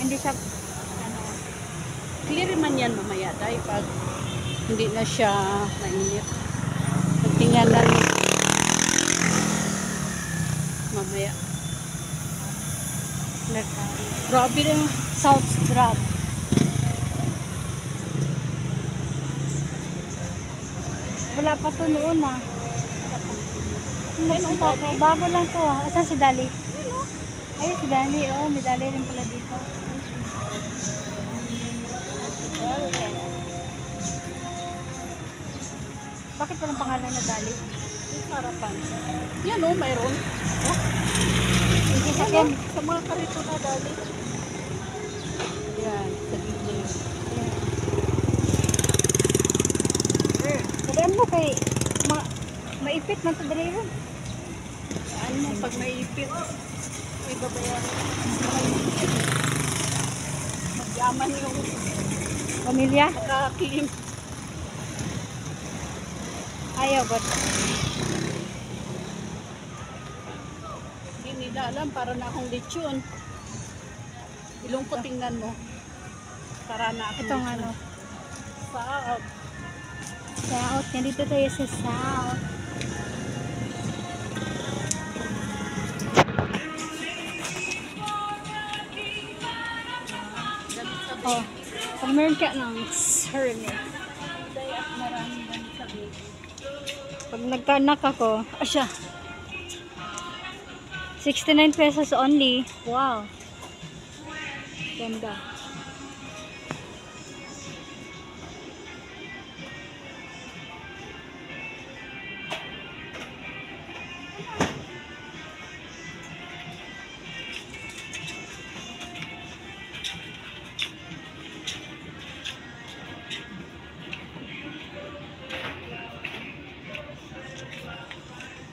hindi siya ano, Clear man yan mamaya dahil pag hindi na siya mainit. Pagtingnan na mamaya. Grabe rin. South Drop. Wala pa to noon ah. Bago lang to ah. Asan si Dali? Ay, si Dali. Oh, may Dali rin pala dito. Bakit walang pangalan na Dali? Harapan. Yan o, mayroon. Oh, Hindi sa Ken. sa mga karito na dali. Yan, sa gilid. Kadaan mo kay maipit man sa Dali rin. Ano, pag naipit, may babayaran. Magyaman yung Pamilya? makakilim. Ayaw ba? Hindi nila alam, para na akong lechon. Ilong ko tingnan mo. Para na akong Itong lechon. ano. South. South. Nandito tayo sa South. Oh, pag meron ka ng surname. Maraming ganit sa baby. Pag nagkaanak ako, asya. 69 pesos only. Wow. Ganda.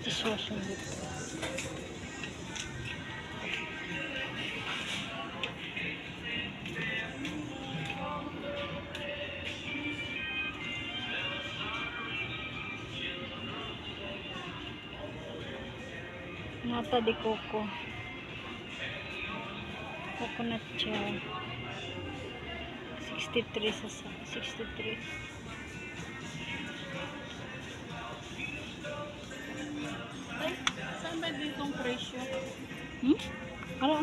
Dishwashing liquid. Nata de coco. Coconut gel. 63 sa 63. Ay, saan ba ditong presyo? Hmm? Ano?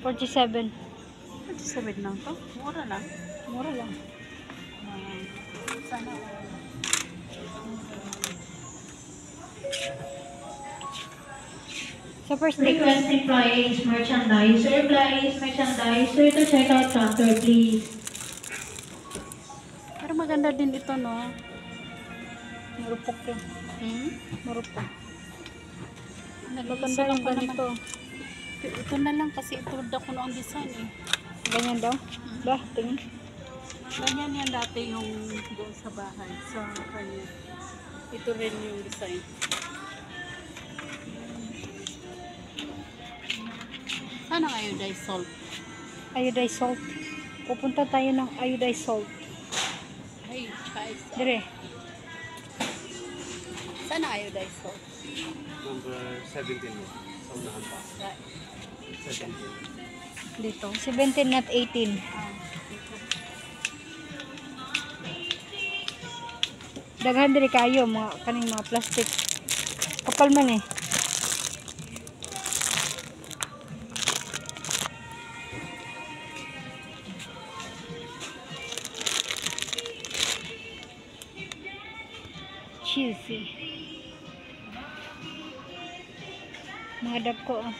47. 27 lang to? Mura lang. Mura lang. Sana Sa first day. Requesting price, merchandiser, to check out counter, please. pero maganda din ito, no? Marupok yan. Marupok. Maganda Nag-iisa lang yung pa ganito. naman. Ito na lang kasi ito daw ko ang design eh. Ganyan daw. Ba, tingin. Ganyan yan dati yung doon sa bahay. Sa kanya. Ito rin yung design. Sana kayo dahil salt? Iodized salt. Pupunta tayo ng iodized salt. Ay, guys. Dire. Sana kayo dahil salt? Number 17 mo. Sa unahan pa. Right. 17. Dito. 17 not 18. Daghan diri kayo mga kaning mga plastic. Kapal man eh. Cheesy. Mga dagko oh.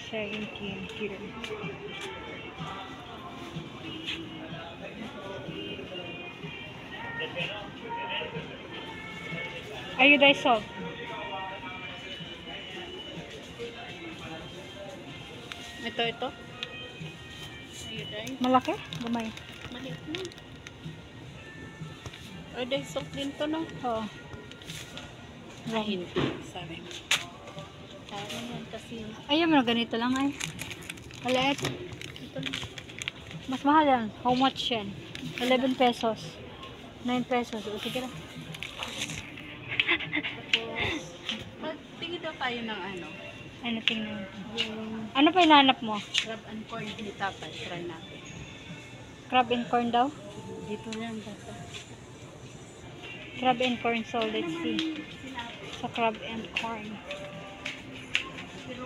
Seventeen here. Iodized salt. Ito. Iodine. Malaki? Gamay. Maliit na. Iodine salt din to, no? Oo. Ay, hindi. Sabi mo. Kaya yan kasi. Ayaw mo na ganito lang ay. Maliit. Ito lang. Mas mahal yan. How much yan? 11 pesos. 9 pesos. O sige na. Magtingin daw tayo ng ano. Ano tingnan? Yung Ano pa hinahanap mo? crab and corn ni Tatay. Try natin. Crab and corn daw? Dito lang dapat. Crab and corn. So, let's see. Sa crab and corn. Pero,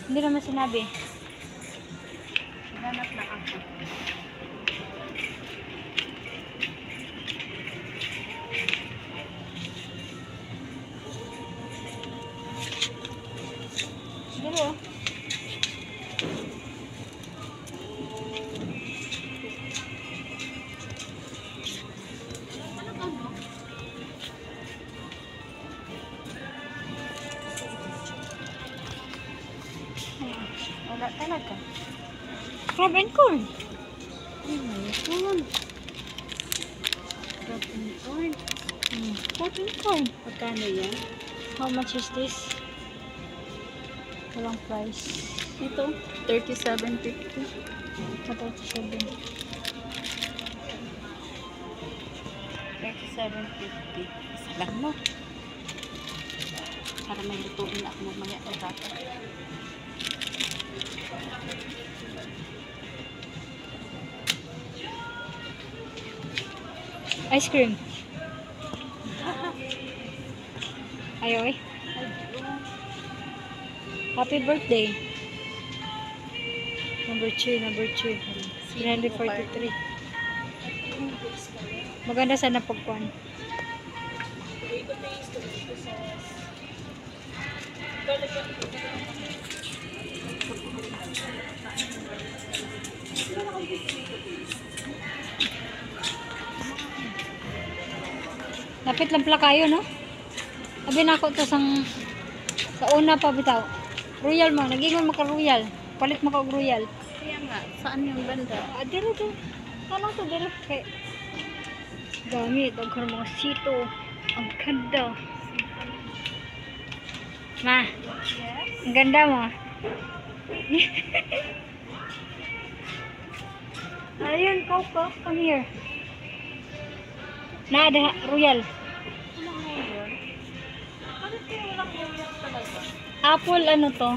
Hindi naman sinabi. ganap lang ako. Siguro. Wala talaga. Crab and corn. Ay, mayroon. Crab and corn. Crab and corn. Pagkano yan? How much is this? Walang price. Ito, 37.50. Ito, 7. 37.50. Isa lang mo. Para may lutuin ako mamaya o dapat. Ice cream. Ayaw eh. Happy birthday. Number 2, number 2. 343. Maganda sana pagkuhan. Lapit lang pala kayo, no? Abi na ako to sa una pa bitaw. Royal mo, nagingon maka royal. Palit mo ka og royal. Kaya nga, saan yung banda? Dire. Tanong to dire kay dami daghan mga sito. Ang ganda. Ma. Ang ganda mo. Ayun, Coco, come here. Ada royal. Apple ano to?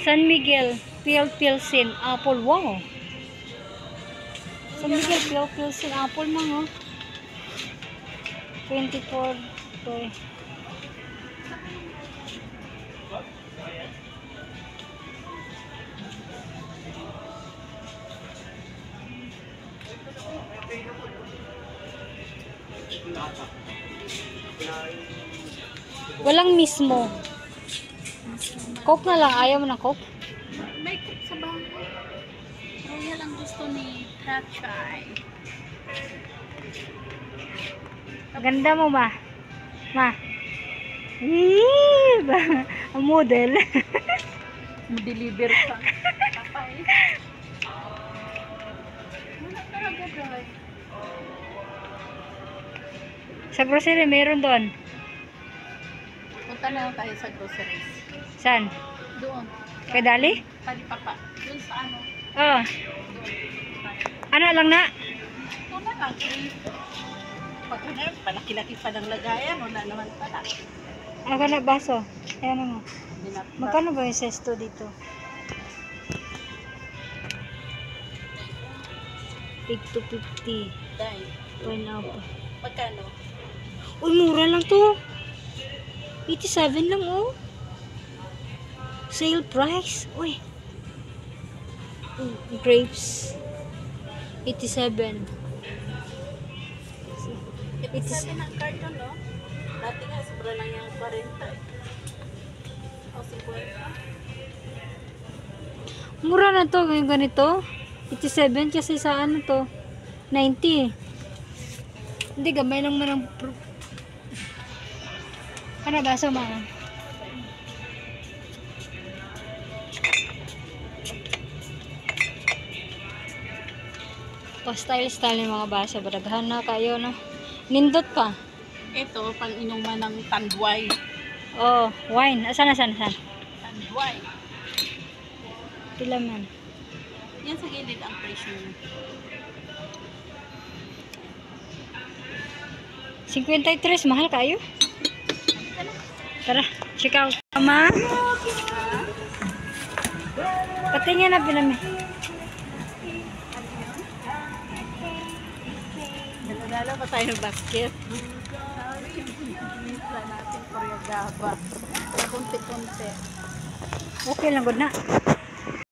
San Miguel Pilsen apple. Wow. San Miguel Pilsen apple mga 24 to. Walang mismo. Coke na lang. Ayaw mo ng Coke? May cook sa bahay. Royal ang gusto ni Tatay. Ganda mo ba? Ma. Eee, ang model. Deliver ka. Tatay. Wala talaga dahil. Sa grocery, meron doon. Punta na lang tayo sa groceries. Saan? Doon. Kay Dali? Talipapa. Doon sa ano? Oh. Ano lang na? Doon na lang. Pag palaki-laki pa ng lagayan, wala naman pala. Ako na baso. Ayan mo. Dinap- Magkano ba yung sesto dito? 8 to 50. Dahil. Pineapple. Pagkano? Uy, mura lang to. 87 lang, oh. Sale price. Uy. Grapes. 87. 87 ang carton, no? Dati nga, sobra lang yung 40. O, 50. Mura na to, yung ganito. 87 kasi sa ano to. 90. Hindi, gamay lang man ang... Ano ba? So, mga... Style-style yung mga basa. Baraghan na kayo, no? Nindot pa. Ito, pang inuman ng tanduay. Oh, wine. Asan? Tanduay. Pila man. Yan sa gilid ang presyo niya. 53, mahal kayo. Tara, check out. Mama. Patingin na pinami. Dala pa tayo ng basket. Isla natin Koreagaba. Kunti-kunti. Okay lang, good na.